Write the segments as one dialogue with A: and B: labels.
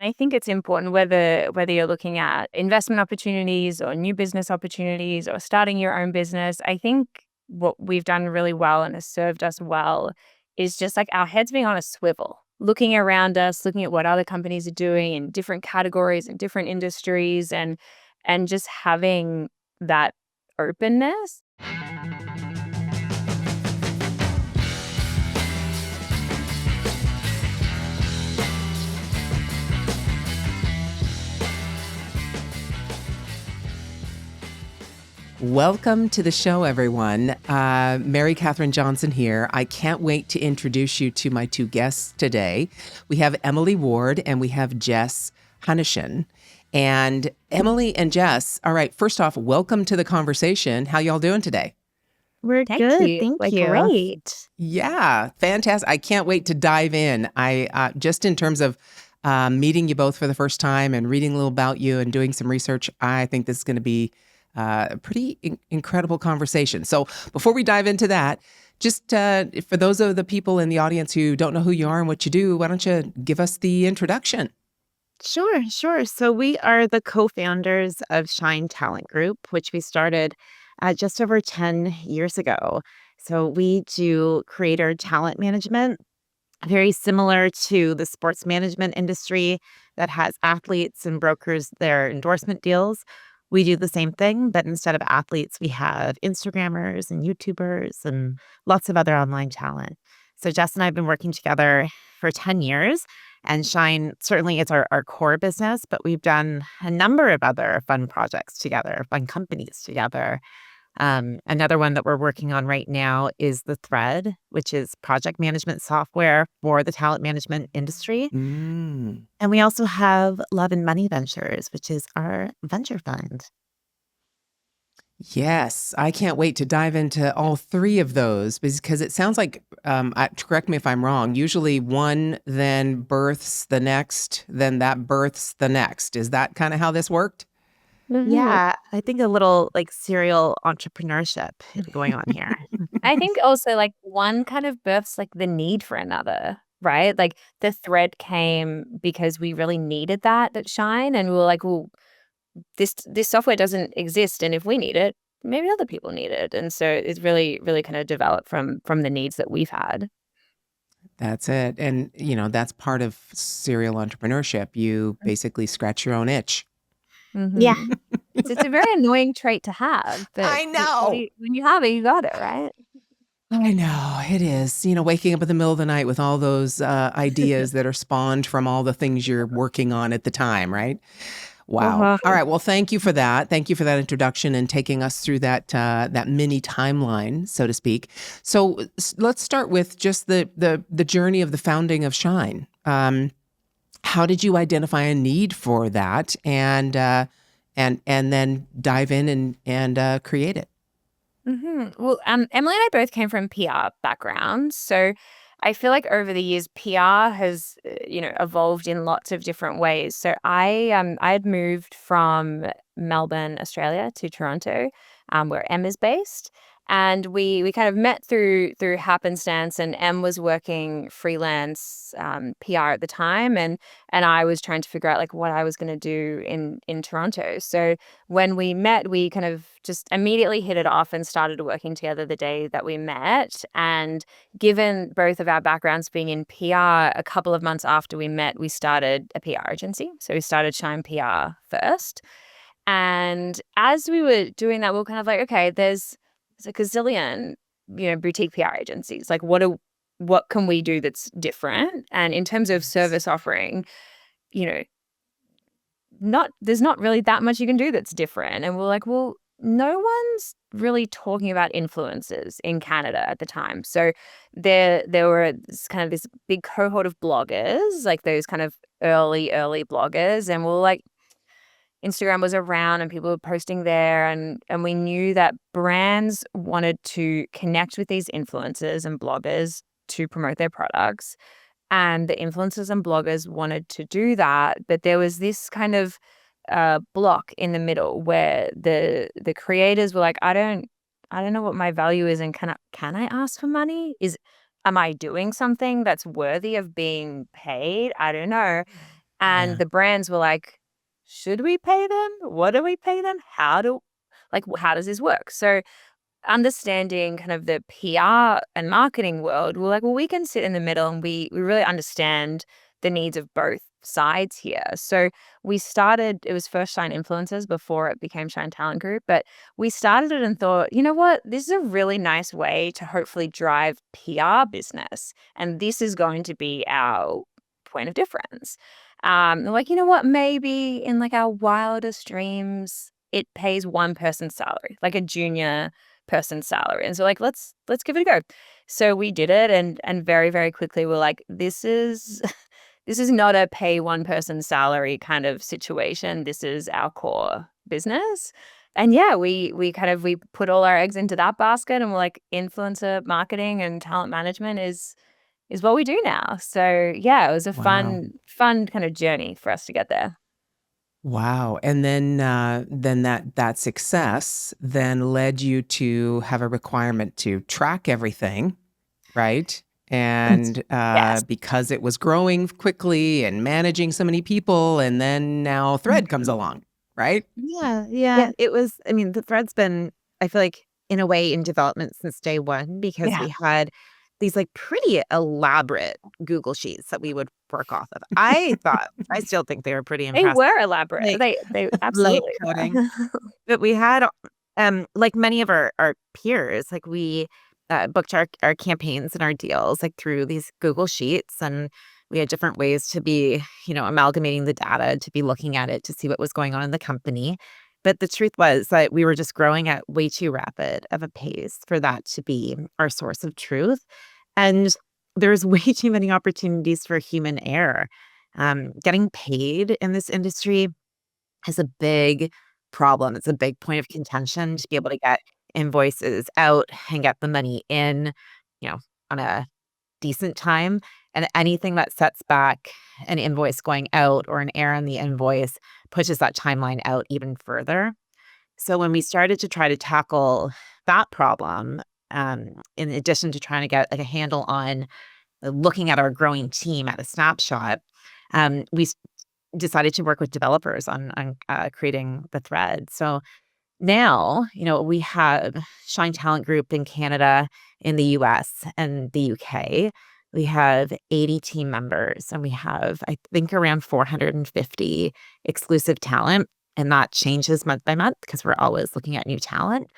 A: I think it's important whether you're looking at investment opportunities or new business opportunities or starting your own business. I think what we've done really well and has served us well is just like our heads being on a swivel, looking around us, looking at what other companies are doing in different categories and different industries, and just having that openness.
B: Welcome to the show, everyone. Mary Kathryn Johnson here. I can't wait to introduce you to my two guests today. We have Emily Ward and we have Jess Hunichen. And Emily and Jess, all right, first off, welcome to the conversation. How y'all doing today?
C: We're
A: Thank
C: good.
A: you.
C: Thank
A: Like,
C: you.
A: great.
B: Yeah, fantastic. I can't wait to dive in. I just in terms of meeting you both for the first time and reading a little about you and doing some research, I think this is going to be a pretty incredible conversation. So before we dive into that, just for those of the people in the audience who don't know who you are and what you do, why don't you give us the introduction?
C: Sure. So we are the co-founders of Shine Talent Group, which we started just over 10 years ago. So we do creator talent management, very similar to the sports management industry that has athletes and brokers their endorsement deals. We do the same thing, but instead of athletes, we have Instagrammers and YouTubers and lots of other online talent. So Jess and I have been working together for 10 years, and Shine certainly is our core business, but we've done a number of other fun projects together, fun companies together. Another one that we're working on right now is The Thread, which is project management software for the talent management industry.
B: Mm.
C: And we also have Love and Money Ventures, which is our venture fund.
B: Yes, I can't wait to dive into all three of those because it sounds like, correct me if I'm wrong, usually one then births the next, then that births the next. Is that kind of how this worked?
C: Yeah, I think a little like serial entrepreneurship going on here.
A: I think also like one kind of births like the need for another, right? Like the thread came because we really needed that at Shine, and we were like, well, this software doesn't exist, and if we need it, maybe other people need it, and so it's really kind of developed from the needs that we've had.
B: That's it. And, that's part of serial entrepreneurship. You basically scratch your own itch.
C: Yeah.
A: Mm-hmm. It's a very annoying trait to have, but
B: I know.
A: when you have it, you got it, right?
B: I know it is. Waking up in the middle of the night with all those ideas that are spawned from all the things you're working on at the time, right? Wow.
A: Uh-huh.
B: All right. Well, thank you for that. Thank you for that introduction and taking us through that mini timeline, so to speak. So let's start with just the journey of the founding of Shine. How did you identify a need for that, and then dive in and create it?
A: Well, Emily and I both came from PR backgrounds, so I feel like over the years, PR has, evolved in lots of different ways. So I had moved from Melbourne, Australia, to Toronto, where Em is based, and we kind of met through happenstance. And Em was working freelance PR at the time, and I was trying to figure out like what I was going to do in Toronto. So when we met, we kind of just immediately hit it off and started working together the day that we met. And given both of our backgrounds being in PR, a couple of months after we met, we started a PR agency. So we started Shine PR first. And as we were doing that, we were kind of like, okay, there's a gazillion, boutique PR agencies. Like, what can we do that's different? And in terms of service offering, you know, there's not really that much you can do that's different. And we're like, well, no one's really talking about influencers in Canada at the time. So there were this big cohort of bloggers, like those kind of early bloggers, and we're like, Instagram was around and people were posting there, and we knew that brands wanted to connect with these influencers and bloggers to promote their products. And the influencers and bloggers wanted to do that, but there was this kind of block in the middle where the creators were like, I don't know what my value is, and can I ask for money? Am I doing something that's worthy of being paid? I don't know. And
B: Yeah.
A: the brands were like, should we pay them? What do we pay them? How does this work? So understanding kind of the PR and marketing world, we're like, well, we can sit in the middle and we really understand the needs of both sides here. So we started, it was first Shine Influencers before it became Shine Talent Group, but we started it and thought, you know what, this is a really nice way to hopefully drive PR business. And this is going to be our point of difference. Like, you know what, maybe in like our wildest dreams, it pays one person's salary, like a junior person's salary. And so like let's give it a go. So we did it and very, very quickly we're like, this is this is not a pay one person's salary kind of situation. This is our core business. And yeah, we put all our eggs into that basket and we're like, influencer marketing and talent management is what we do now. So yeah, it was a
B: Wow.
A: fun kind of journey for us to get there.
B: Wow. And then that success then led you to have a requirement to track everything, right? And
A: Yes.
B: because it was growing quickly and managing so many people, and then now Thread comes along, right?
C: Yeah, yeah.
A: Yeah.
C: It was, I mean, the thread's been, I feel like, in a way, in development since day one because
A: Yeah.
C: we had these like pretty elaborate Google Sheets that we would work off of. I still think they were pretty
A: They
C: impressive.
A: were elaborate.
C: Like
A: They
C: light
A: absolutely
C: coding.
A: were.
C: But we had, like many of our peers, like we booked our campaigns and our deals like through these Google Sheets, and we had different ways to be, amalgamating the data, to be looking at it, to see what was going on in the company. But the truth was that we were just growing at way too rapid of a pace for that to be our source of truth. And there's way too many opportunities for human error. Getting paid in this industry is a big problem. It's a big point of contention to be able to get invoices out and get the money in, you know, on a decent time. And anything that sets back an invoice going out or an error in the invoice pushes that timeline out even further. So when we started to try to tackle that problem, in addition to trying to get like a handle on looking at our growing team at a snapshot, we decided to work with developers on creating the thread. So now, we have Shine Talent Group in Canada, in the US, and the UK. We have 80 team members, and we have, I think, around 450 exclusive talent. And that changes month by month because we're always looking at new talent.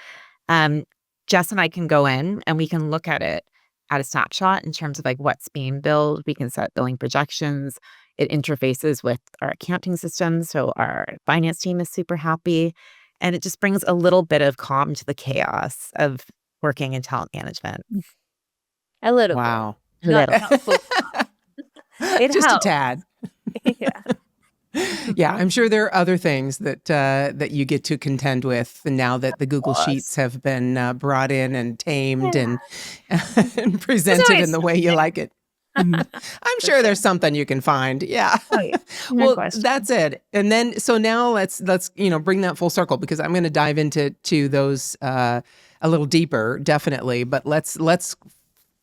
C: Um, Jess and I can go in and we can look at it at a snapshot in terms of like what's being billed. We can set billing projections. It interfaces with our accounting system. So our finance team is super happy. And it just brings a little bit of calm to the chaos of working in talent management.
A: A little bit.
B: Wow.
A: Not
C: Little.
A: not full. It
B: Just a
A: helps.
B: tad.
A: Yeah.
B: Yeah, I'm sure there are other things that you get to contend with now that the Google
C: Course.
B: Sheets have been brought in and tamed
A: Yeah.
B: and
A: There's
B: presented in
A: always
B: the way you like it. Mhm. I'm
A: for
B: sure
A: sure.
B: there's something you can find. Yeah.
A: Oh, yeah. No
B: Well,
A: question.
B: that's it. And then so now let's bring that full circle because I'm going to dive into those a little deeper, definitely. But let's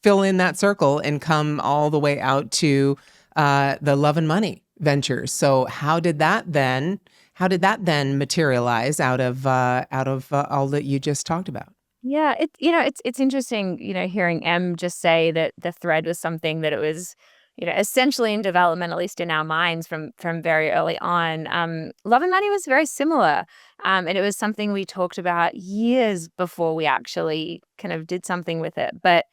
B: fill in that circle and come all the way out to the Love and Money ventures. So how did that then materialize out of all that you just talked about?
A: Yeah, it's interesting, hearing Em just say that the thread was something that it was, essentially in development, at least in our minds from very early on. Love and Money was very similar. And it was something we talked about years before we actually kind of did something with it. But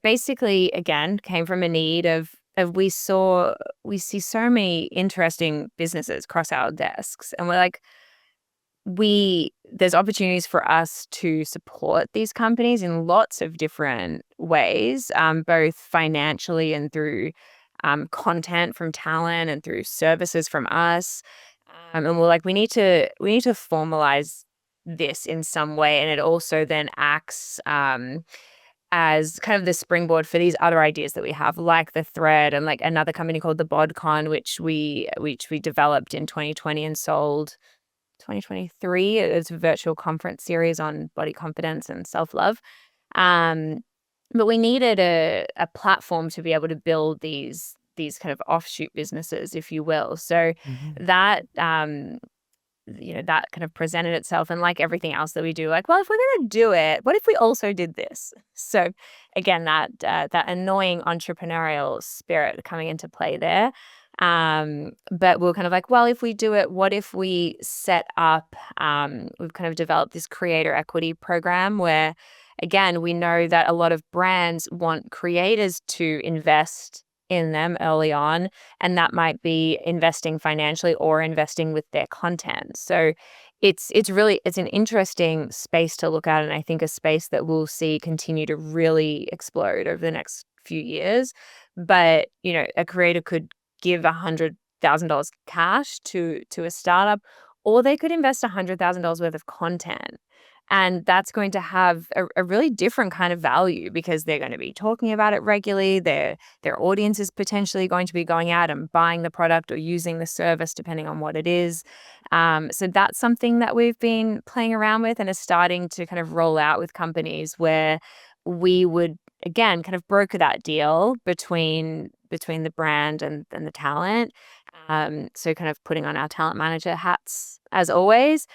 A: basically, again, came from a need of we see so many interesting businesses cross our desks, and we're like, there's opportunities for us to support these companies in lots of different ways, both financially and through content from talent and through services from us. And we're like, we need to formalize this in some way, and it also then acts as kind of the springboard for these other ideas that we have, like the thread and like another company called the BodCon, which we developed in 2020 and sold 2023. It's a virtual conference series on body confidence and self-love. But we needed a platform to be able to build these kind of offshoot businesses, if you will. So
B: Mhm.
A: that that kind of presented itself, and like everything else that we do, like, well, if we're going to do it, what if we also did this? So again, that annoying entrepreneurial spirit coming into play there. But we're kind of like, well, if we do it, what if we set up, we've kind of developed this creator equity program where, again, we know that a lot of brands want creators to invest in them early on, and that might be investing financially or investing with their content. So it's an interesting space to look at, and I think a space that we'll see continue to really explode over the next few years. But a creator could give $100,000 cash to a startup, or they could invest $100,000 worth of content. And that's going to have a really different kind of value because they're going to be talking about it regularly. Their audience is potentially going to be going out and buying the product or using the service, depending on what it is. So that's something that we've been playing around with and is starting to kind of roll out with companies where we would, again, kind of broker that deal between the brand and the talent. So kind of putting on our talent manager hats as always,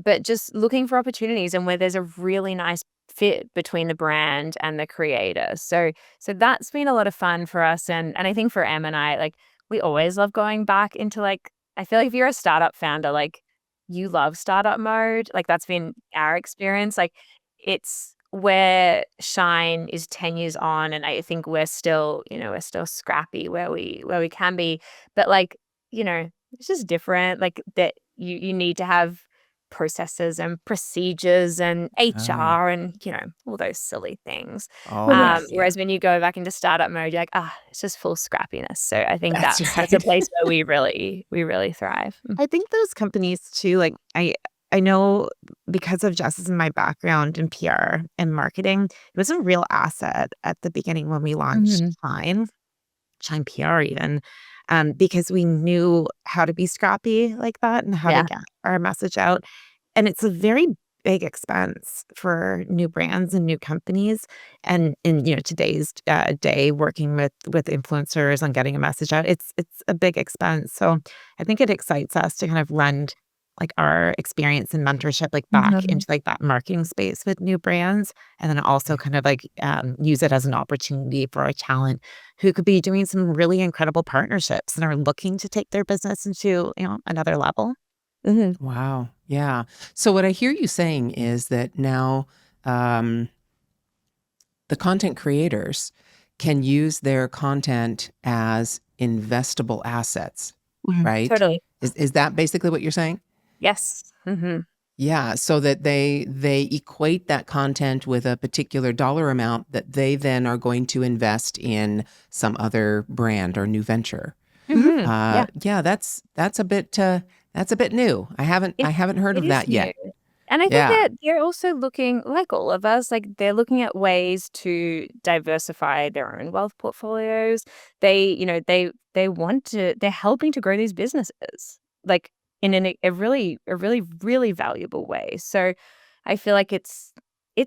A: but just looking for opportunities and where there's a really nice fit between the brand and the creator. So that's been a lot of fun for us, and I think for Em and I, like, we always love going back into, like, I feel like if you're a startup founder, like, you love startup mode. Like, that's been our experience. Like, it's where Shine is 10 years on, and I think we're still scrappy where we can be. But, like, it's just different. Like, that you need to have processes and procedures and
B: Oh,
A: HR and, all those silly things.
B: oh yeah, yeah.
A: Whereas when you go back into startup mode, you're like, it's just full scrappiness. So I think
B: That's
A: that's a
B: right.
A: place where we really thrive.
C: I think those companies too, like I know because of Jess's and my background in PR and marketing, it was a real asset at the beginning when we launched
A: Mhm.
C: Shine PR even, because we knew how to be scrappy like that and how to
A: Yeah.
C: get our message out. And it's a very big expense for new brands and new companies. And in today's day, working with influencers on getting a message out, it's a big expense. So I think it excites us to kind of lend like our experience and mentorship like back
A: Mhm.
C: into like that marketing space with new brands, and then also kind of like use it as an opportunity for our talent who could be doing some really incredible partnerships and are looking to take their business into another level.
A: Mhm.
B: Wow. Yeah. So what I hear you saying is that now um, the content creators can use their content as investable assets, right?
A: Totally.
B: Is that basically what you're saying?
A: Yes. Mhm.
B: Yeah, so that they equate that content with a particular dollar amount that they then are going to invest in some other brand or new venture.
A: Mhm. Yeah.
B: Yeah, that's a bit new. I
A: It
B: haven't heard
A: it
B: of
A: is
B: that
A: new.
B: yet.
A: And I think
B: Yeah.
A: that they're also looking, like all of us, like, they're looking at ways to diversify their own wealth portfolios. They're helping to grow these businesses, like, in a really, really valuable way. So I feel like it's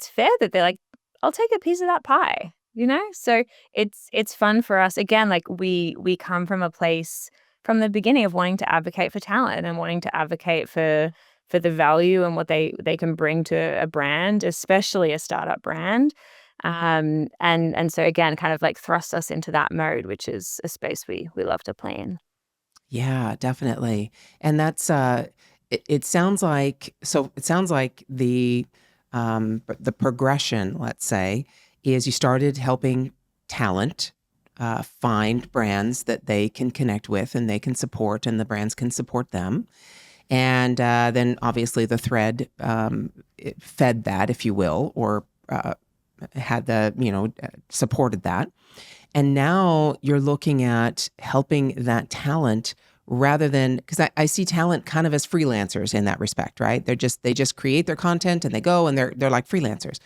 A: fair that they're like, "I'll take a piece of that pie," you know? So it's fun for us. Again, like, we come from a place from the beginning of wanting to advocate for talent and wanting to advocate for the value and what they can bring to a brand, especially a startup brand. And so again, kind of like thrust us into that mode, which is a space we love to play in.
B: Yeah, definitely. And that's it sounds like the progression, let's say, is you started helping talent find brands that they can connect with and they can support and the brands can support them. And then obviously the thread it fed that, if you will, or had supported that. And now you're looking at helping that talent rather than because I see talent kind of as freelancers in that respect, right? They just create their content and they go and they're like freelancers.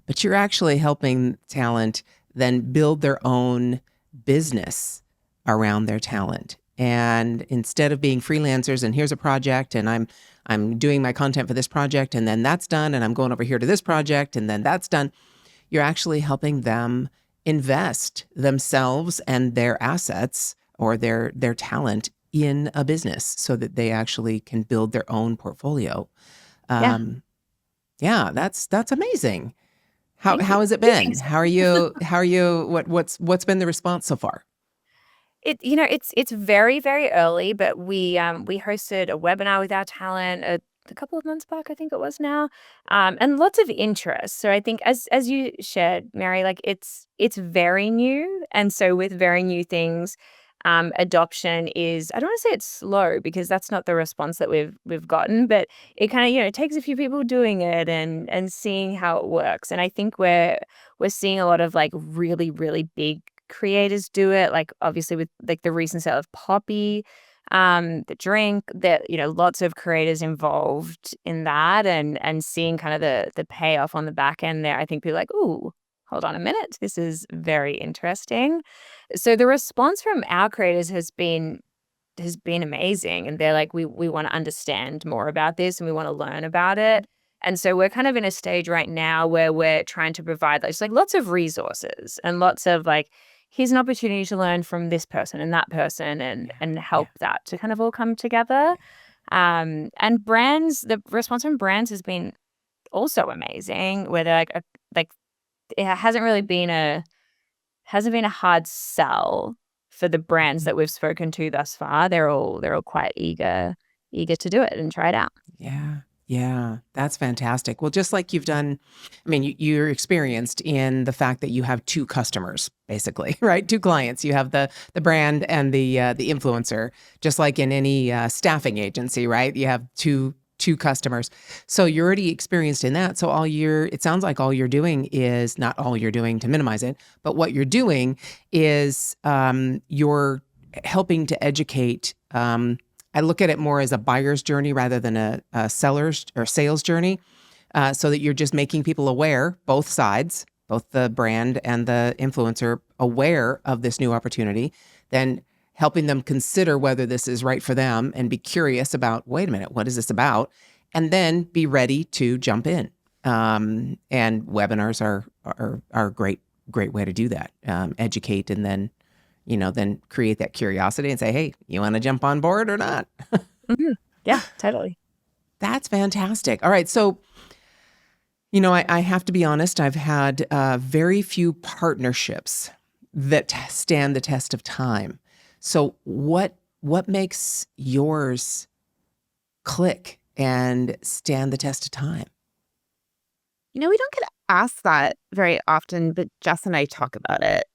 B: But you're actually helping talent then build their own business around their talent. And instead of being freelancers and here's a project and I'm doing my content for this project and then that's done and I'm going over here to this project and then that's done, you're actually helping them invest themselves and their assets or their talent in a business so that they actually can build their own portfolio.
A: Yeah.
B: Yeah, that's amazing.
A: Thank you.
B: How has it been?
A: Thanks.
B: What's been the response so far?
A: It's very, very early, but we hosted a webinar with our talent a couple of months back, I think it was now, and lots of interest. So I think as you shared, Mary, like it's very new, and so with very new things, adoption is, I don't want to say it's slow because that's not the response that we've gotten, but it kind of takes a few people doing it and seeing how it works. And I think we're seeing a lot of like really, really big creators do it, like obviously with like the recent sale of Poppy, the drink, that lots of creators involved in that, and seeing kind of the payoff on the back end there. I think people are like, ooh, hold on a minute, this is very interesting. So the response from our creators has been amazing, and they're like, we want to understand more about this and we want to learn about it. And so we're kind of in a stage right now where we're trying to provide like lots of resources and lots of like, here's an opportunity to learn from this person and that person, and
B: Yeah,
A: and
B: yeah,
A: help that to kind of all come together. And brands, the response from brands has been also amazing, where they're like it hasn't been a hard sell for the brands
B: mhm,
A: that we've spoken to thus far. They're all quite eager to do it and try it out.
B: yeah, yeah. That's fantastic. Well, just like you've done, I mean, you're experienced in the fact that you have two customers, basically, right? Two clients. You have the brand and the influencer, just like in any staffing agency, right? You have two customers. So you're already experienced in that. So it sounds like all you're doing is not all you're doing to minimize it, but what you're doing is you're helping to educate. I look at it more as a buyer's journey rather than a seller's or sales journey, so that you're just making people aware, both sides, both the brand and the influencer, aware of this new opportunity, then helping them consider whether this is right for them and be curious about, wait a minute, what is this about? And then be ready to jump in. And webinars are a great way to do that. Educate and then create that curiosity and say, hey, you want to jump on board or not?
A: Mhm. Yeah, totally.
B: That's fantastic. All right. So, I have to be honest, I've had very few partnerships that stand the test of time. So what makes yours click and stand the test of time?
C: We don't get asked that very often, but Jess and I talk about it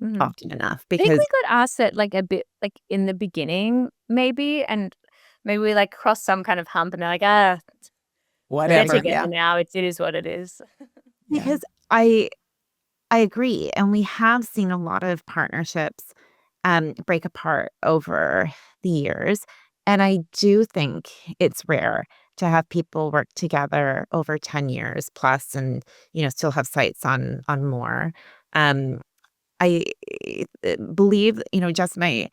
A: Mhm.
C: often enough
A: I think
C: because
A: we got asked it like a bit like in the beginning, maybe, and maybe we like crossed some kind of hump and they're like, they're
B: Whatever.
A: together
B: Yeah.
A: now. It is what it is.
B: Yeah.
C: because I agree, and we have seen a lot of partnerships break apart over the years, and I do think it's rare to have people work together over 10 years plus and still have sights on more. Um, I believe Jess and I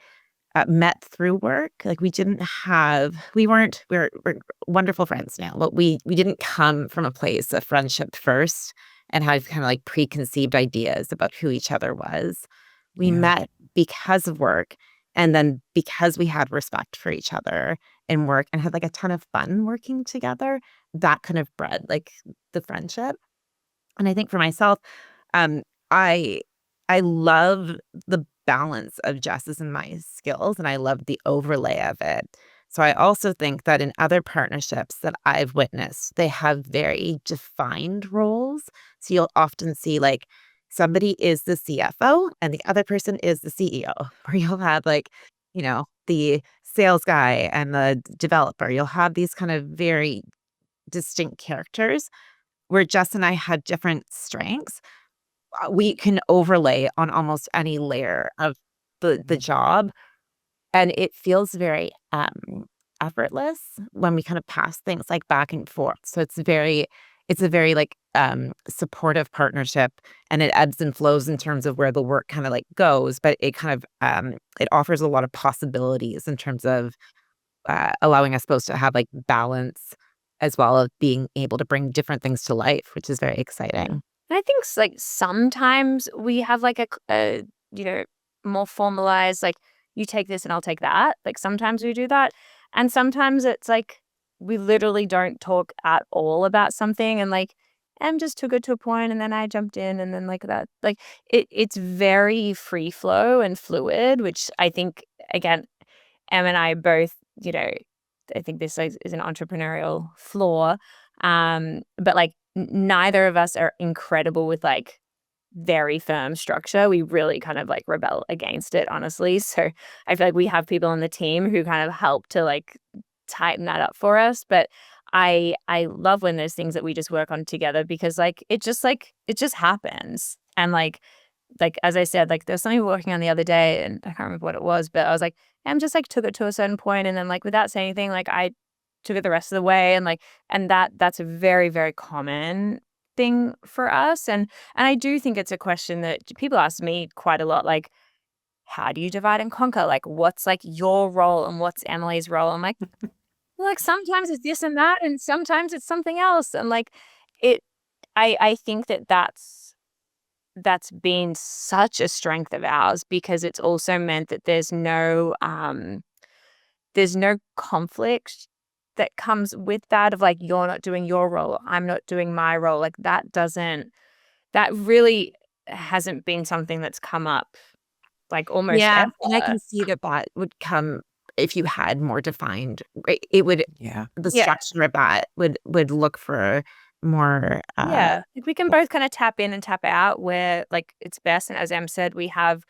C: met through work. Like we're wonderful friends now, but we didn't come from a place of friendship first and have kind of like preconceived ideas about who each other was. We
B: Yeah.
C: met because of work, and then because we had respect for each other in work and had like a ton of fun working together, that kind of bred like the friendship. And I think for myself, um, I I love the balance of Jess's and my skills, and I love the overlay of it. So I also think that in other partnerships that I've witnessed, they have very defined roles. So you'll often see like somebody is the CFO and the other person is the CEO, or you'll have like, the sales guy and the developer. You'll have these kind of very distinct characters where Jess and I had different strengths. We can overlay on almost any layer of the
B: Mhm.
C: job, and it feels very, effortless when we kind of pass things, like, back and forth. So it's a very, like, supportive partnership, and it ebbs and flows in terms of where the work kinda, like, goes, but it kind of, it offers a lot of possibilities in terms of, allowing us both to have, like, balance as well as being able to bring different things to life, which is very exciting.
A: And I think like sometimes we have like a more formalized, like, you take this and I'll take that. Like sometimes we do that. And sometimes it's like we literally don't talk at all about something, and like Em just took it to a point and then I jumped in, and then like that. Like it's very free flow and fluid, which I think, again, Em and I both, I think this is an entrepreneurial flaw. But like neither of us are incredible with like very firm structure. We really kind of like rebel against it, honestly. So I feel like we have people on the team who kind of help to like tighten that up for us. But I love when there's things that we just work on together, because like it just happens. And like as I said, like there's something we were working on the other day, and I can't remember what it was, but I was like, I'm just like took it to a certain point, and then like without saying anything, like I took it the rest of the way, and like that's a very, very common thing for us. And I do think it's a question that people ask me quite a lot, like, how do you divide and conquer? Like, what's like your role and what's Emily's role? I'm like, well, like sometimes it's this and that, and sometimes it's something else. And like it, I think that's been such a strength of ours, because it's also meant that there's no conflict that comes with that, of like you're not doing your role, I'm not doing my role. Like that really hasn't been something that's come up like almost
C: Yeah, and I
A: ever.
C: can see that that would come if you had more defined, right? It would
B: Yeah.
C: the
A: Yeah.
C: structure of that would look for more,
A: Yeah. Like we can both kind of tap in and tap out where like it's best. And as Em said, we have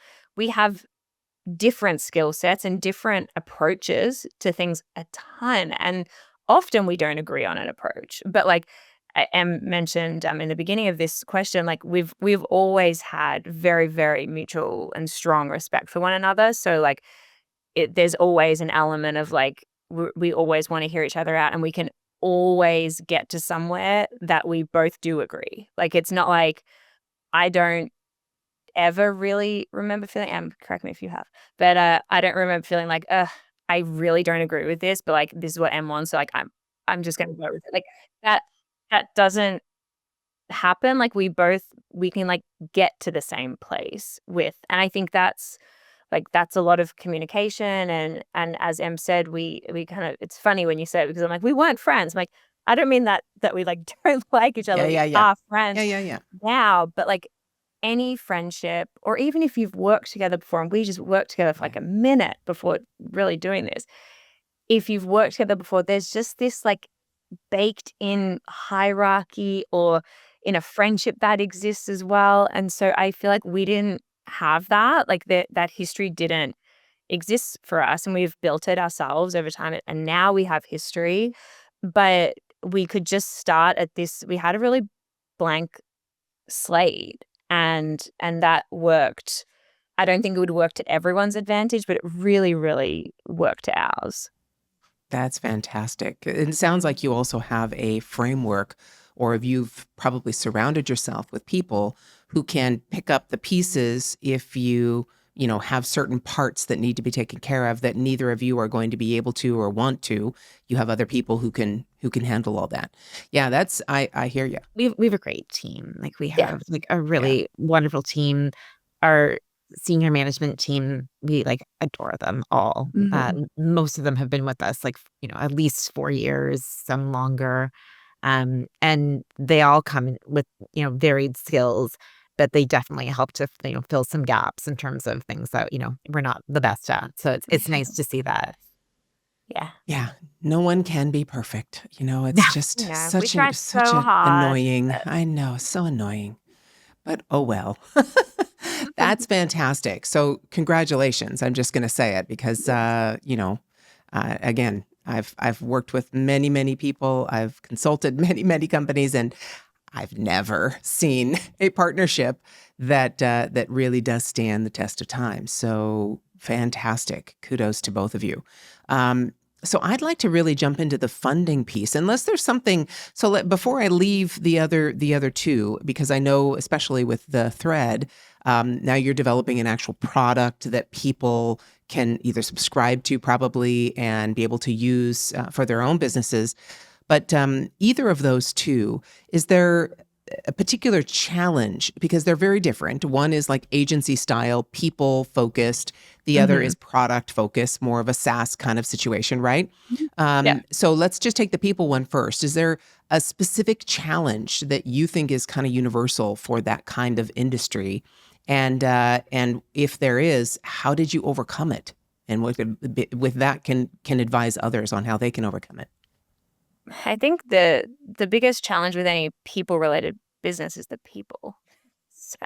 A: different skill sets and different approaches to things a ton. And often we don't agree on an approach. But like Em mentioned in the beginning of this question, like we've always had very, very mutual and strong respect for one another. So like there's always an element of like we always want to hear each other out, and we can always get to somewhere that we both do agree. Like it's not like I don't ever really remember feeling, correct me if you have, but I don't remember feeling like, I really don't agree with this, but like this is what M wants, so like I'm just gonna go with it. Like that that doesn't happen. Like we can like get to the same place with, and I think that's a lot of communication. And as Em said, we kind of, it's funny when you say it, because I'm like, we weren't friends. I'm like, I don't mean that we like don't like each other.
B: Yeah,
A: We
B: yeah, yeah.
A: are
B: Yeah,
A: friends
B: yeah, yeah.
A: now, but like any friendship, or even if you've worked together before, and we just worked together for
B: Yeah.
A: like a minute before really doing this, if you've worked together before, there's just this like baked in hierarchy or in a friendship that exists as well. And so I feel like we didn't have that, like that history didn't exist for us, and we've built it ourselves over time, and now we have history. But we could just start at this, we had a really blank slate, and that worked. I don't think it would work to everyone's advantage, but it really, really worked to ours.
B: That's fantastic. It sounds like you also have a framework, or if you've probably surrounded yourself with people who can pick up the pieces if you have certain parts that need to be taken care of that neither of you are going to be able to or want to. You have other people who can handle all that. Yeah, I hear you.
C: we have a great team. Like we
A: Yeah.
C: have like a
B: Yeah.
C: really wonderful team. Our senior management team, we like adore them all.
A: Mhm.
C: Most of them have been with us like, at least 4 years, some longer. And they all come in with, varied skills, but they definitely help to, fill some gaps in terms of things that, we're not the best at. So it's nice to see that.
A: Yeah.
B: Yeah, no one can be perfect. It's
C: Yeah.
B: just
A: Yeah. We
B: such an
A: tried
B: such
A: so
B: an
A: hard.
B: annoying. I know, so annoying. But oh well. That's fantastic. So congratulations. I'm just going to say it because again, I've worked with many, many people. I've consulted many, many companies, and I've never seen a partnership that really does stand the test of time. So fantastic. Kudos to both of you. So I'd like to really jump into the funding piece, unless there's something. So before I leave the other two, because I know, especially with the thread, now you're developing an actual product that people can either subscribe to, probably, and be able to use for their own businesses. But either of those two, is there a particular challenge because they're very different. One is like agency style, people focused. The other
C: Mhm.
B: is product focused, more of a SaaS kind of situation, right?
C: Yeah.
B: So let's just take the people one first. Is there a specific challenge that you think is kind of universal for that kind of industry? And if there is, how did you overcome it? And with that can advise others on how they can overcome it.
A: I think the biggest challenge with any people-related business is the people. So,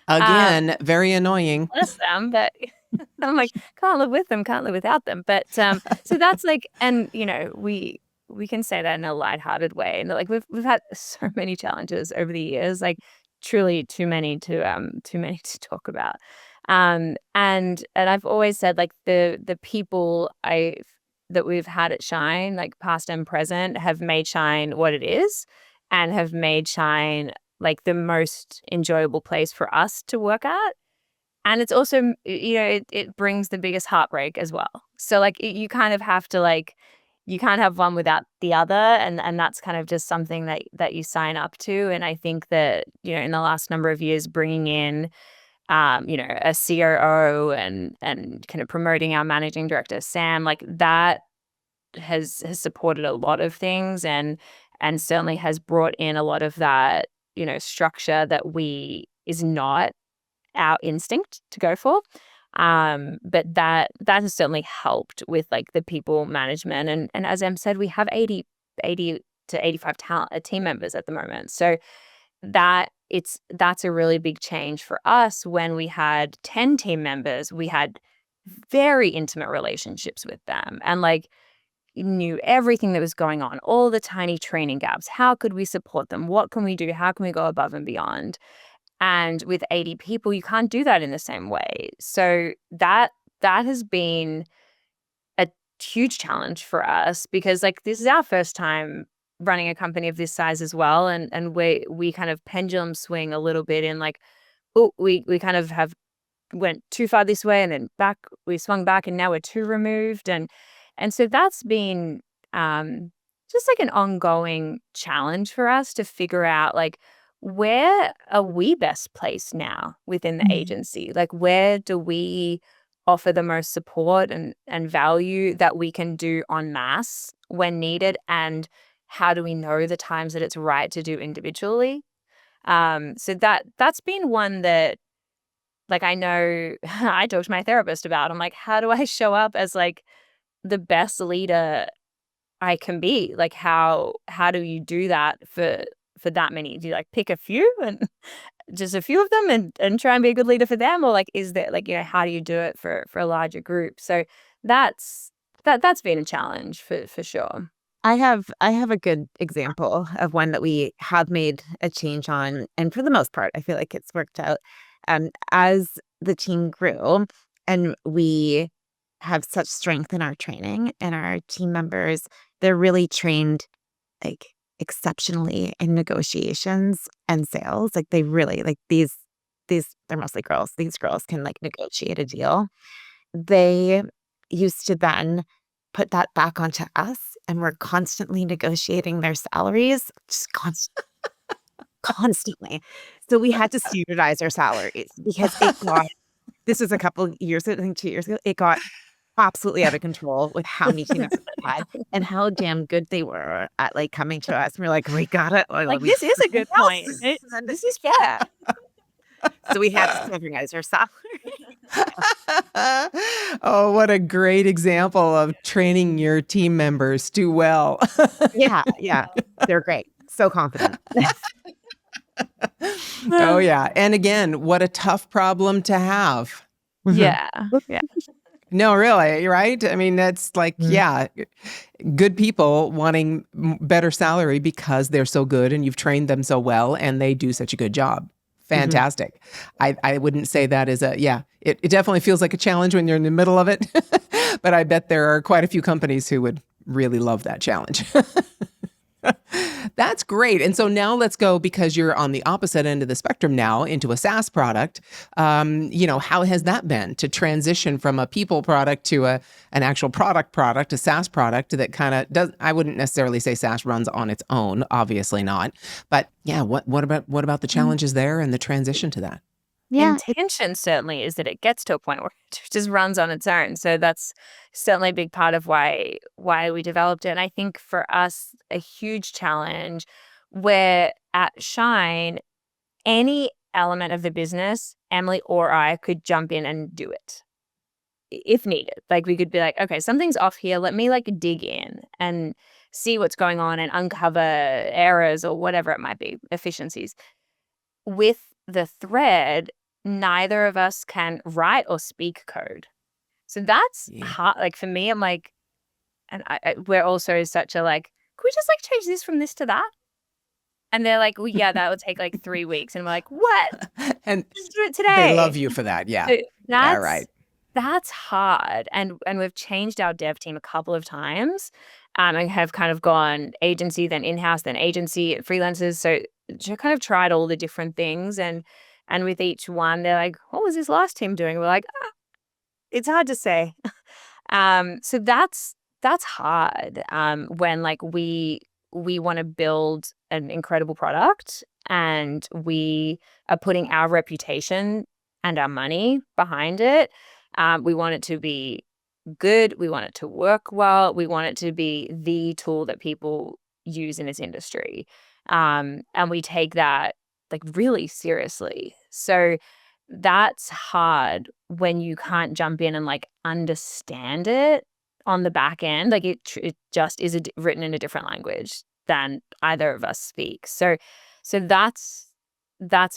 B: Again, very annoying.
A: bless them, but I'm like, can't live with them, can't live without them. But so that's like, and we can say that in a lighthearted way. And like we've had so many challenges over the years, like truly too many to talk about. And I've always said like the people that we've had at Shine, like past and present, have made Shine what it is and have made Shine like the most enjoyable place for us to work at. And it's also, it brings the biggest heartbreak as well. So like you kind of have to like, you can't have one without the other. And that's kind of just something that you sign up to. And I think that, in the last number of years, bringing in, a COO and kind of promoting our managing director, Sam, like that has supported a lot of things and certainly has brought in a lot of that, structure that is not our instinct to go for. But that has certainly helped with like the people management. And as Em said, we have 80 to 85 team members at the moment. So that's a really big change for us. When we had 10 team members, we had very intimate relationships with them and like knew everything that was going on, all the tiny training gaps. How could we support them? What can we do? How can we go above and beyond? And with 80 people, you can't do that in the same way. So that has been a huge challenge for us because like this is our first time running a company of this size as well. And we kind of pendulum swing a little bit in like, oh, we kind of have went too far this way and then back, we swung back and now we're too removed. And so that's been just like an ongoing challenge for us to figure out like, where are we best placed now within the agency? Like, where do we offer the most support and value that we can do en masse when needed? And how do we know the times that it's right to do individually? So that's been one that like I know I talked to my therapist about. I'm like, how do I show up as like the best leader I can be? Like how do you do that for that many? Do you like pick a few and just a few of them and try and be a good leader for them? Or like is there like, how do you do it for a larger group? So that's been a challenge for sure.
C: I have a good example of one that we have made a change on, and for the most part, I feel like it's worked out. As the team grew, and we have such strength in our training, and our team members, they're really trained like exceptionally in negotiations and sales. Like they really like these. They're mostly girls. These girls can like negotiate a deal. They used to then put that back onto us, and we're constantly negotiating their salaries, just constantly. So we had to standardize our salaries because it got this was a couple years ago, I think 2 years ago, it got absolutely out of control with how many team members we had and how damn good they were at like coming to us. And we're like, we got it.
A: Like this is a good point. This is fair.
C: So we had to standardize our salary.
B: Oh, what a great example of training your team members do well.
C: Yeah. They're great. So confident.
B: Oh, yeah. And again, what a tough problem to have.
A: Yeah.
B: No, really, right? I mean, that's like, yeah, good people wanting better salary because they're so good and you've trained them so well and they do such a good job. Fantastic. I wouldn't say that is it definitely feels like a challenge when you're in the middle of it, but I bet there are quite a few companies who would really love that challenge. That's great. And so now let's go, because you're on the opposite end of the spectrum now, into a SaaS product. How has that been to transition from a people product to an actual product, a SaaS product that kind of does, I wouldn't necessarily say SaaS runs on its own, obviously not. But yeah, what about the challenges there and the transition to that?
C: Yeah,
A: Intention certainly is that it gets to a point where it just runs on its own. So that's certainly a big part of why we developed it. And I think for us, a huge challenge where at Shine, any element of the business, Emily or I could jump in and do it if needed. Like we could be like, okay, something's off here. Let me like dig in and see what's going on and uncover errors or whatever it might be, efficiencies. With the thread, neither of us can write or speak code. So that's
B: Yeah.
A: hard. Like for me, I'm like, and we're also such a like, could we just like change this from this to that? And they're like, well, yeah, that would take like 3 weeks. And we're like, what?
B: And
A: Just do it today.
B: they love you for that. Yeah.
A: So
B: Yeah, right.
A: that's hard. And we've changed our dev team a couple of times and have kind of gone agency, then in-house, then agency, freelancers. So kind of tried all the different things. And with each one, they're like, what was this last team doing? We're like, it's hard to say. So that's hard when like we want to build an incredible product and we are putting our reputation and our money behind it. We want it to be good. We want it to work well. We want it to be the tool that people use in this industry. And we take that like really seriously. So that's hard when you can't jump in and like understand it on the back end. Like it just is written in a different language than either of us speak. So that's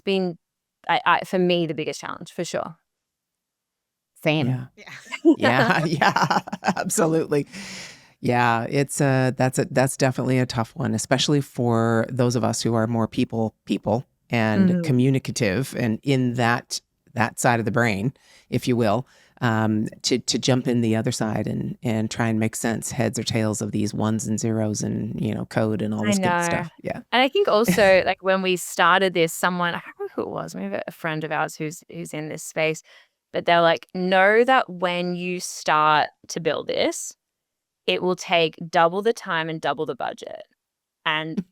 A: been for me the biggest challenge for sure.
C: same.
B: Yeah, absolutely. Yeah, it's that's definitely a tough one, especially for those of us who are more people and communicative and in that side of the brain, if you will, to jump in the other side and try and make sense, heads or tails of these ones and zeros and code and all this good stuff. Yeah.
A: And I think also like when we started this, someone, I can't remember who it was, maybe a friend of ours who's in this space, but they're like, know that when you start to build this, it will take double the time and double the budget. And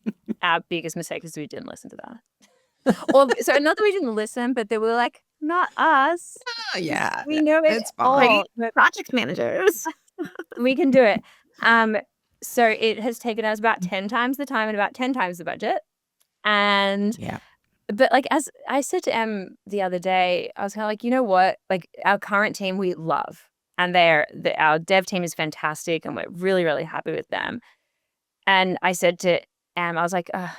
A: our biggest mistake is we didn't listen to that. So not that we didn't listen, but they were like, not us.
B: Oh, yeah.
A: We know it
B: It's
A: all.
B: fine.
C: Great project managers.
A: We can do it. So it has taken us about 10 times the time and about 10 times the budget. And
B: Yeah.
A: but like as I said to Em the other day, I was kind of like, you know what? Like our current team we love. And our dev team is fantastic and we're really, really happy with them. And I said to Em, I was like, I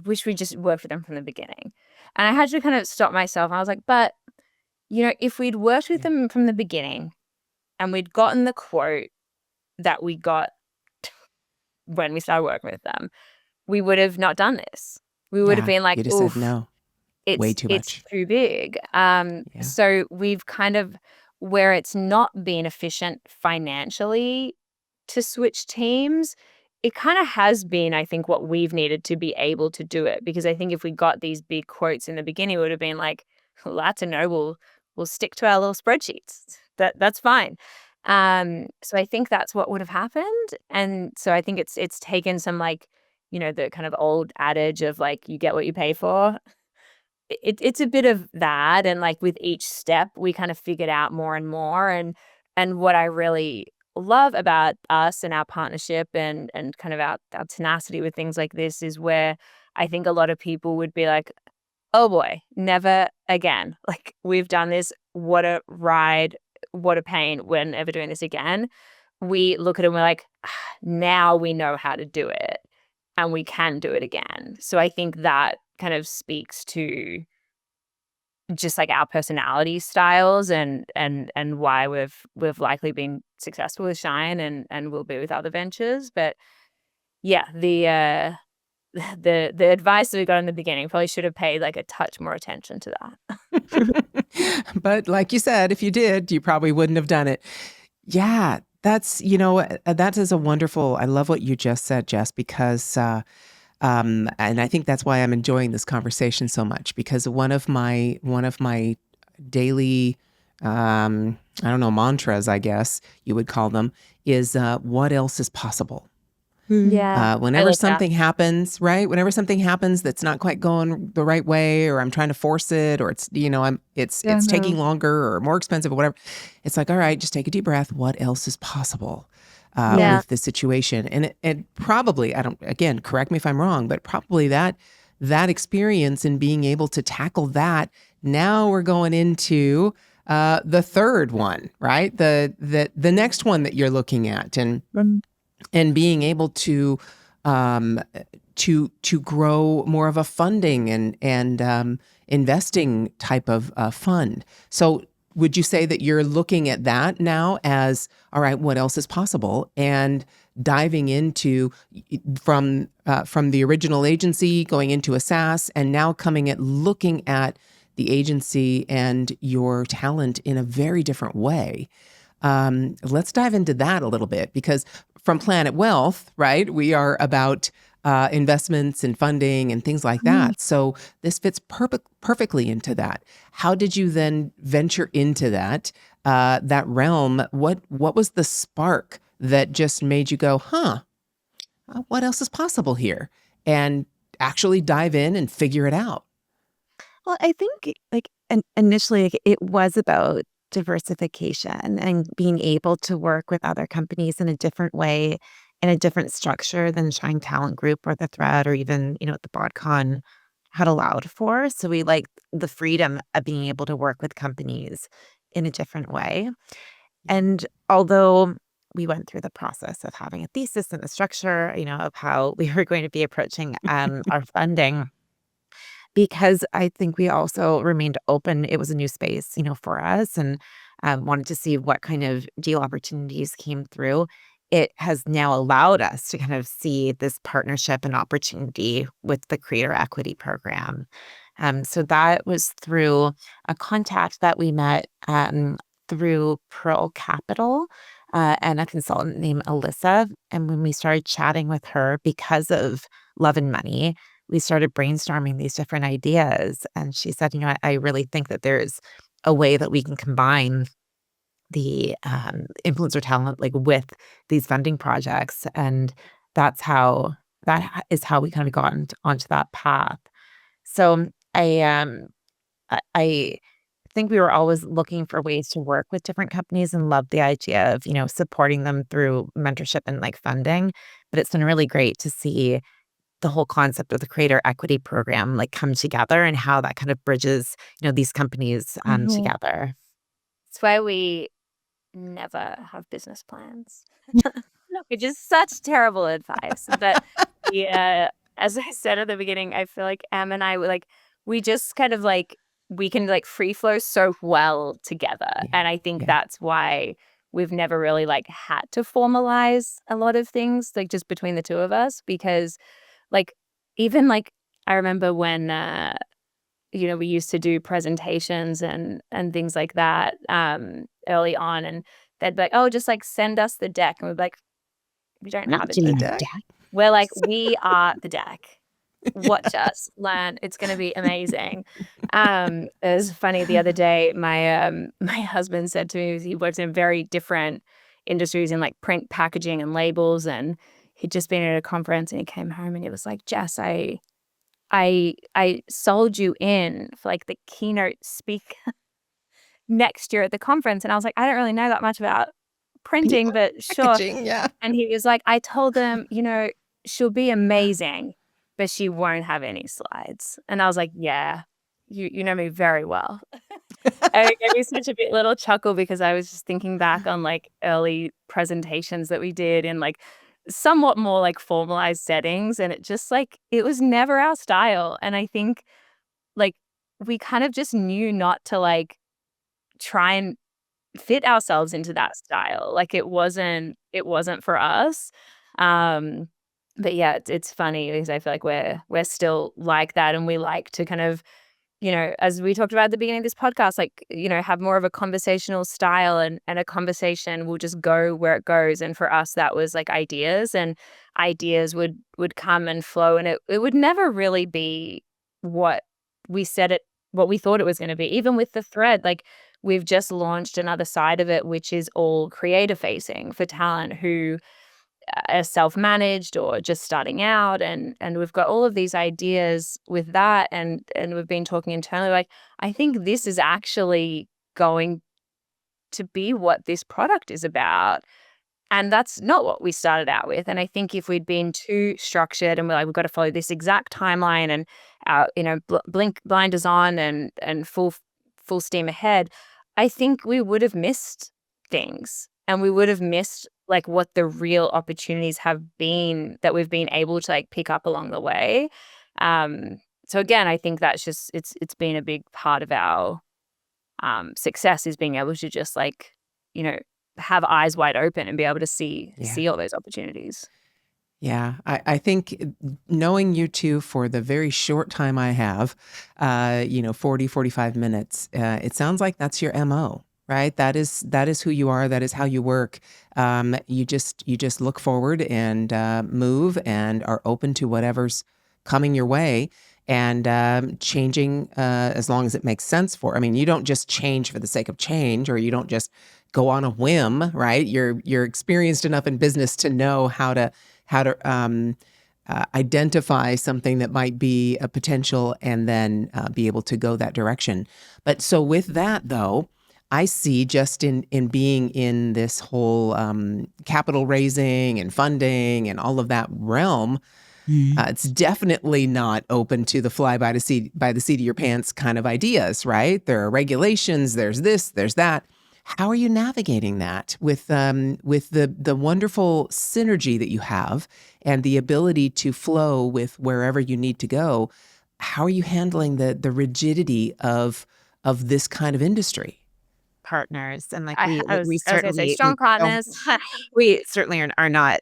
A: wish we just worked with them from the beginning. And I had to kind of stop myself. I was like, but, if we'd worked with them from the beginning and we'd gotten the quote that we got when we started working with them, we would have not done this. We would have been like,
B: you just said no. Way too much.
A: It's too big. So we've kind of, where it's not been efficient financially to switch teams, it kind of has been, I think, what we've needed to be able to do it. Because I think if we got these big quotes in the beginning, it would have been like, well, that's a no, we'll stick to our little spreadsheets. That's fine. So I think that's what would have happened. And so I think it's taken some like, the kind of old adage of like, you get what you pay for. It's a bit of that. And like with each step, we kind of figured out more and more. And what I really love about us and our partnership and kind of our tenacity with things like this is where I think a lot of people would be like, oh boy, never again. Like we've done this. What a ride. What a pain. We're never doing this again. We look at it and we're like, now we know how to do it and we can do it again. So I think that kind of speaks to just like our personality styles and why we've likely been successful with Shine and will be with other ventures. But yeah, the advice that we got in the beginning probably should have paid like a touch more attention to that.
B: But like you said, if you did, you probably wouldn't have done it. Yeah, That's, that is a wonderful, I love what you just said, Jess, because, and I think that's why I'm enjoying this conversation so much, because one of my daily, I don't know, mantras, I guess you would call them, is what else is possible?
A: Yeah, I
B: Whenever
A: like that.
B: something happens, right? Whenever something happens that's not quite going the right way, or I'm trying to force it, or it's, it's taking
A: Mhm.
B: longer or more expensive or whatever, it's like, all right, just take a deep breath. What else is possible
C: Yeah.
A: Yeah.
B: with this situation? And it probably, I don't, again, correct me if I'm wrong, but probably that experience and being able to tackle that. Now we're going into the third one, right? The next one that you're looking at, and being able um, to grow more of a funding and investing type of fund. So would you say that you're looking at that now as, all right, what else is possible, and diving into from the original agency going into a SaaS, and now coming at looking at the agency and your talent in a very different way? Let's dive into that a little bit, because from Planet Wealth, right, we are about investments and funding and things like
C: Mm.
B: that. So this fits perfectly into that. How did you then venture into that realm? What was the spark that just made you go, huh? What else is possible here? And actually dive in and figure it out.
C: Well, I think like initially like, it was about diversification and being able to work with other companies in a different way, in a different structure than Shine Talent Group or the Thread or even, the BotCon had allowed for. So we like the freedom of being able to work with companies in a different way. And although we went through the process of having a thesis and the structure, of how we were going to be approaching our funding, because I think we also remained open. It was a new space, for us, and wanted to see what kind of deal opportunities came through. It has now allowed us to kind of see this partnership and opportunity with the Creator Equity Program. So that was through a contact that we met through Pearl Capital and a consultant named Alyssa. And when we started chatting with her because of Love and Money, we started brainstorming these different ideas. And she said, I really think that there's a way that we can combine the influencer talent like with these funding projects. And that's how is how we kind of got onto that path. So I think we were always looking for ways to work with different companies and love the idea of, supporting them through mentorship and like funding. But it's been really great to see the whole concept of the creator equity program like come together and how that kind of bridges, these companies
A: Mhm.
C: together.
A: That's why we never have business plans, which is such terrible advice. But we, as I said at the beginning, I feel like Em and I were like, we just kind of like, we can like free flow so well together.
B: Yeah.
A: And I think
B: Yeah.
A: that's why we've never really like had to formalize a lot of things, like just between the two of us, because like, even like, I remember when, we used to do presentations and things like that early on, and they'd be like, "Oh, just like send us the deck," and we'd be like, "We don't
C: Not
A: have a
B: The
C: doing
A: deck."
B: deck.
C: that.
A: We're like, "We are the deck. Watch us learn. It's going to be amazing." It was funny the other day. My my husband said to me he works in very different industries in like print, packaging, and labels, and he'd just been at a conference and he came home and he was like, "Jess, I sold you in for like the keynote speak next year at the conference." And I was like, "I don't really know that much about
B: Yeah.
A: printing, but sure."
B: Packaging. Yeah.
A: And he was like, "I told them, she'll be amazing, but she won't have any slides." And I was like, "Yeah, you know me very well." And it gave me such a bit little chuckle because I was just thinking back on like early presentations that we did in like somewhat more like formalized settings. And it just like, it was never our style. And I think like we kind of just knew not to like try and fit ourselves into that style. Like it wasn't for us. Um, but yeah, it's funny because I feel like we're still like that, and we like to kind of as we talked about at the beginning of this podcast, like, have more of a conversational style, and a conversation will just go where it goes. And for us, that was like ideas, and ideas would come and flow, and it would never really be what we said it, what we thought it was going to be. Even with the thread, like, we've just launched another side of it, which is all creator facing for talent who are self-managed or just starting out, and we've got all of these ideas with that, and we've been talking internally, like, I think this is actually going to be what this product is about. And that's not what we started out with. And I think if we'd been too structured and we're like, we've got to follow this exact timeline, and blink blinders on, and full steam ahead, I think we would have missed things, and we would have missed like what the real opportunities have been that we've been able to like pick up along the way. So again, I think that's just it's been a big part of our success, is being able to just like, have eyes wide open and be able to see all those opportunities.
B: Yeah, I think knowing you two for the very short time I have, 40, 45 minutes, it sounds like that's your MO, right? That is who you are. That is how you work. You just look forward and move, and are open to whatever's coming your way, and changing as long as it makes sense for. I mean, you don't just change for the sake of change, or you don't just go on a whim, right? You're experienced enough in business to know how to identify something that might be a potential, and then be able to go that direction. But so with that, though, I see just in being in this whole capital raising and funding and all of that realm, it's definitely not open to the fly by the seat of your pants kind of ideas, right? There are regulations, there's this, there's that. How are you navigating that with the wonderful synergy that you have, and the ability to flow with wherever you need to go? How are you handling the rigidity of this kind of industry?
C: Partners, and like
A: I
C: we
A: was gonna say
C: certainly
A: strong
C: don't
A: partners.
C: we certainly are not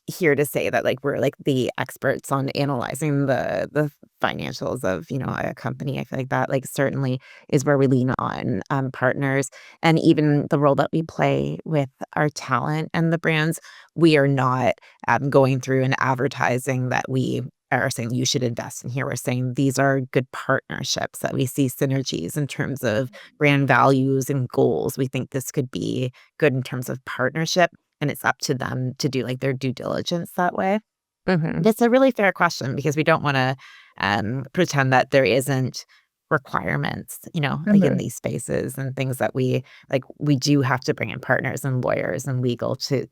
C: here to say that like we're like the experts on analyzing the financials of a company. I feel like that like certainly is where we lean on partners, and even the role that we play with our talent and the brands. We are not going through and advertising that we are saying you should invest in here. We're saying these are good partnerships, that we see synergies in terms of brand values and goals. We think this could be good in terms of partnership, and it's up to them to do like their due diligence that way.
A: Mhm.
C: And it's a really fair question, because we don't want to pretend that there isn't requirements, like in
A: Mhm.
C: these spaces and things that we like. We do have to bring in partners and lawyers and legal to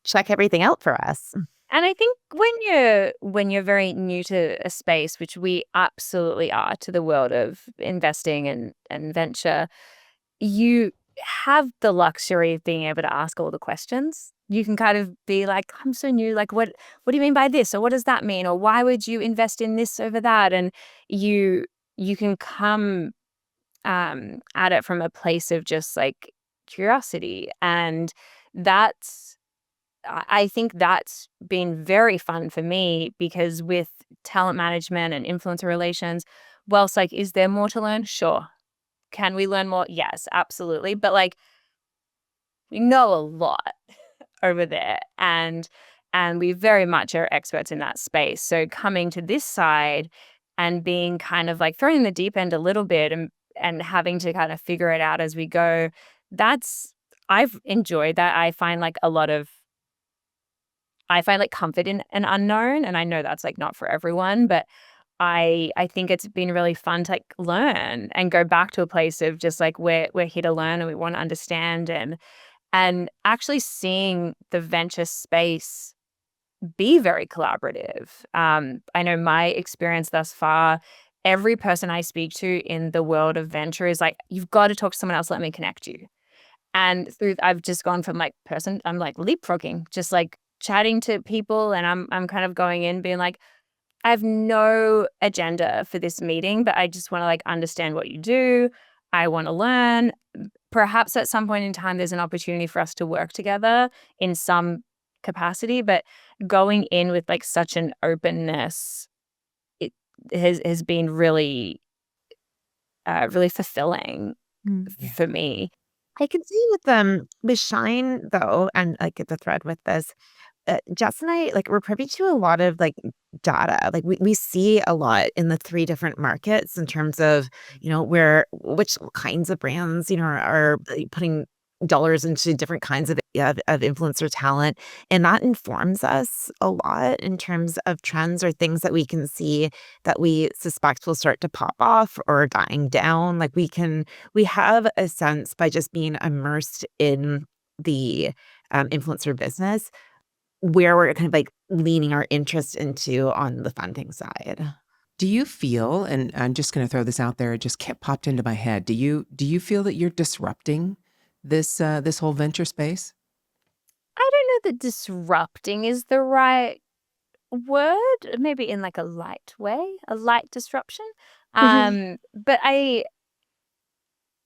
C: check everything out for us.
A: And I think when you're very new to a space, which we absolutely are, to the world of investing and venture, you have the luxury of being able to ask all the questions. You can kind of be like, I'm so new, like what do you mean by this? Or what does that mean? Or why would you invest in this over that? And you can come at it from a place of just like curiosity. And that's I think that's been very fun for me, because with talent management and influencer relations, well, it's like, is there more to learn? Sure. Can we learn more? Yes, absolutely. But like, we know a lot over there, and we very much are experts in that space. So coming to this side and being kind of like thrown in the deep end a little bit, and having to kind of figure it out as we go, that's I've enjoyed that. I find like comfort in an unknown, and I know that's like not for everyone, but I think it's been really fun to like learn and go back to a place of just like we're here to learn, and we want to understand, and actually seeing the venture space be very collaborative. I know my experience thus far, every person I speak to in the world of venture is like, you've got to talk to someone else, let me connect you. And I've just gone from like I'm like leapfrogging, just like chatting to people, and I'm kind of going in being like, I have no agenda for this meeting, but I just want to like understand what you do. I want to learn. Perhaps at some point in time, there's an opportunity for us to work together in some capacity, but going in with like such an openness, has been really really fulfilling
C: Yeah.
A: for me.
C: I can see with Shine though, and like the thread with this, Jess and I, like, we're privy to a lot of like data. Like we see a lot in the three different markets in terms of, where which kinds of brands, are putting dollars into different kinds of influencer talent. And that informs us a lot in terms of trends or things that we can see that we suspect will start to pop off or dying down. Like we have a sense by just being immersed in the influencer business where we're kind of like leaning our interest into on the funding side.
B: Do you feel, and I'm just going to throw this out there, it just kept popped into my head. Do you feel that you're disrupting this whole venture space?
A: I don't know that disrupting is the right word, maybe in like a light way, a light disruption. But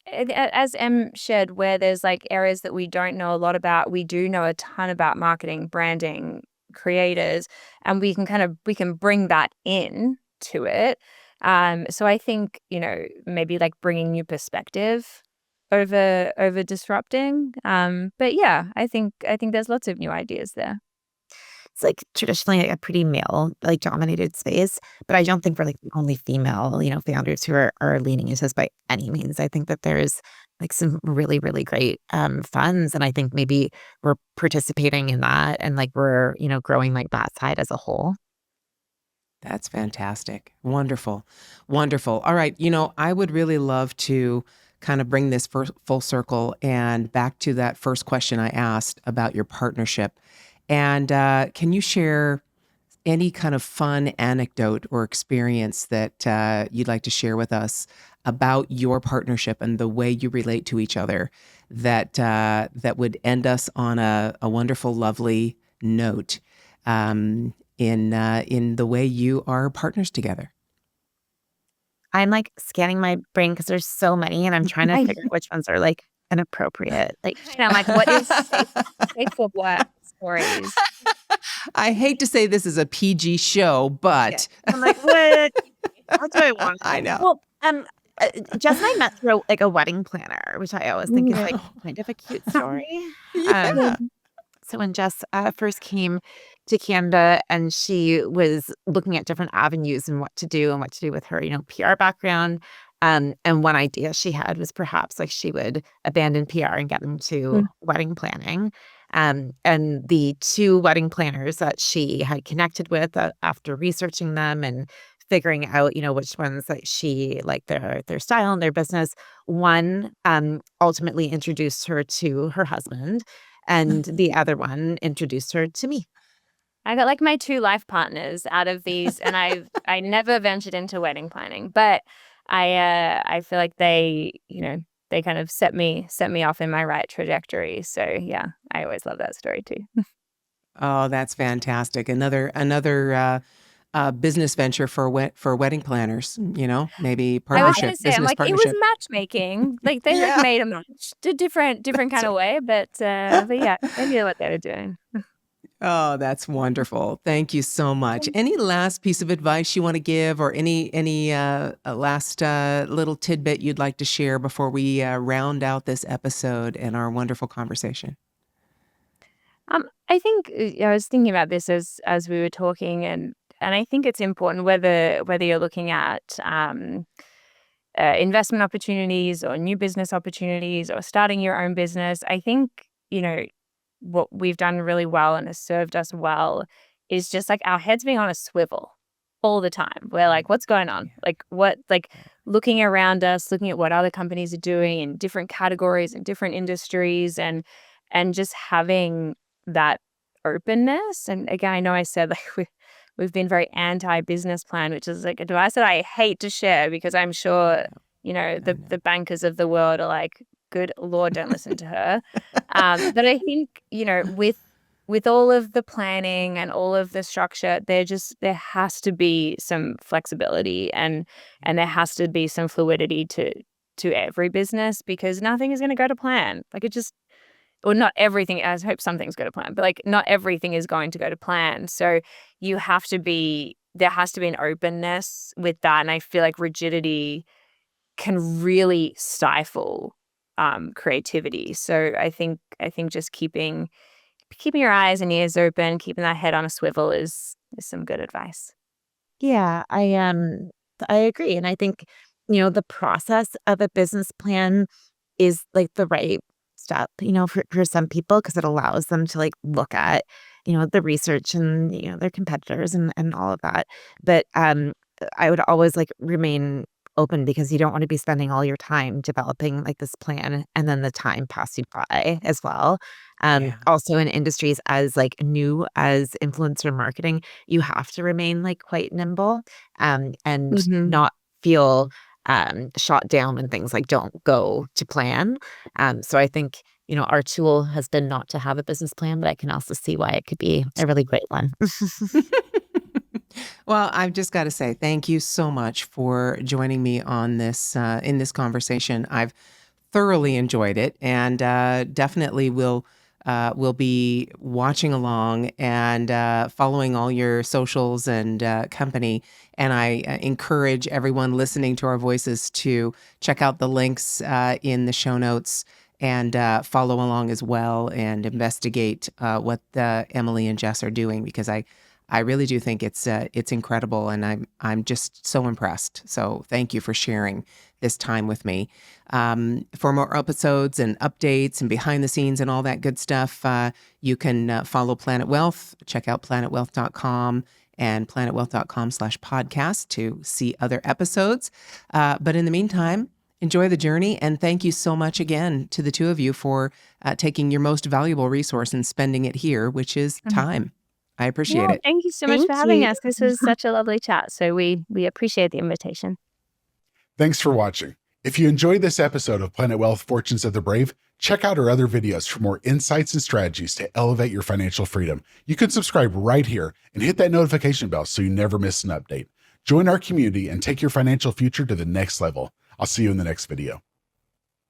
A: as M shared, where there's like areas that we don't know a lot about, we do know a ton about marketing, branding, creators, and we can bring that in to it. So I think, maybe like bringing new perspective over disrupting. But yeah, I think there's lots of new ideas there.
C: It's like traditionally a pretty male like dominated space, but I don't think we're like the only female, founders who are leaning into this by any means. I think that there's like some really, really great funds. And I think maybe we're participating in that and like we're, growing like that side as a whole.
B: That's fantastic. Wonderful. Wonderful. All right. I would really love to kind of bring this full circle and back to that first question I asked about your partnership. And can you share any kind of fun anecdote or experience that you'd like to share with us about your partnership and the way you relate to each other that would end us on a wonderful, lovely note in the way you are partners together?
C: I'm like scanning my brain because there's so many and I'm trying to
A: I
C: figure out which ones are like inappropriate. Like,
A: I'm like, what is safe for work stories?
B: I hate to say this is a PG show,
C: yeah.
B: but
C: I'm like, what? How do I want
B: I
C: it?
B: know.
C: Well, Jess and I met through like a wedding planner, which I always think is like kind of a cute story. Um,
B: Yeah.
C: so when Jess first came to Canada and she was looking at different avenues and what to do with her, PR background. And one idea she had was perhaps like she would abandon PR and get into wedding planning. And the two wedding planners that she had connected with after researching them and figuring out, which ones that she liked their style and their business, one ultimately introduced her to her husband, and the other one introduced her to me.
A: I got like my two life partners out of these, and I never ventured into wedding planning, but I feel like they kind of set me off in my right trajectory. So yeah, I always love that story too.
B: Oh, that's fantastic. Another business venture for wedding planners, maybe
A: I was gonna
B: partnership,
A: say, I'm
B: business
A: like, it was
B: partnership.
A: matchmaking. Like they like
B: Yeah.
A: made a match, a different kind
B: That's
A: of
B: right.
A: way, but yeah, they knew what they were doing.
B: Oh, that's wonderful. Thank you so much. Any last piece of advice you want to give or any last little tidbit you'd like to share before we round out this episode and our wonderful conversation?
A: I think I was thinking about this as we were talking, and I think it's important whether you're looking at investment opportunities or new business opportunities or starting your own business. I think what we've done really well and has served us well is just like our heads being on a swivel all the time. We're like, what's going on? Like looking around us, looking at what other companies are doing in different categories and different industries, and just having that openness. And again, I know I said like we've been very anti-business plan, which is like advice that I hate to share because I'm sure,
B: I
A: the bankers of the world are like, good Lord, don't listen to her. But I think, with all of the planning and all of the structure, there has to be some flexibility and there has to be some fluidity to every business because nothing is going to go to plan. Like it just or not everything. I hope some things go to plan, but like not everything is going to go to plan. So you have to be there has to be an openness with that. And I feel like rigidity can really stifle creativity. So I think just keeping your eyes and ears open, keeping that head on a swivel is some good advice.
C: Yeah, I agree. And I think, the process of a business plan is like the right step, for some people because it allows them to like look at, the research and, their competitors and all of that. But I would always like remain open because you don't want to be spending all your time developing like this plan and then the time pass you by as well.
B: Yeah.
C: Also in industries as like new as influencer marketing, you have to remain like quite nimble and
A: Hmm.
C: not feel shot down when things like don't go to plan. So I think, our tool has been not to have a business plan, but I can also see why it could be a really great one.
B: Well, I've just got to say thank you so much for joining me on this in this conversation. I've thoroughly enjoyed it, and definitely will be watching along and following all your socials and company. And I encourage everyone listening to our voices to check out the links in the show notes and follow along as well and investigate what Emily and Jess are doing, because I really do think it's incredible, and I'm just so impressed. So thank you for sharing this time with me. For more episodes and updates and behind the scenes and all that good stuff, you can follow Planet Wealth. Check out planetwealth.com and planetwealth.com/podcast to see other episodes. But in the meantime, enjoy the journey, and thank you so much again to the two of you for taking your most valuable resource and spending it here, which is time. I appreciate
A: Yeah,
B: it.
A: thank you so much
C: Thank
A: for having
C: you.
A: us. This was such a lovely chat. So we appreciate the invitation.
D: Thanks for watching. If you enjoyed this episode of Planet Wealth Fortunes of the Brave, check out our other videos for more insights and strategies to elevate your financial freedom. You can subscribe right here and hit that notification bell so you never miss an update. Join our community and take your financial future to the next level. I'll see you in the next video.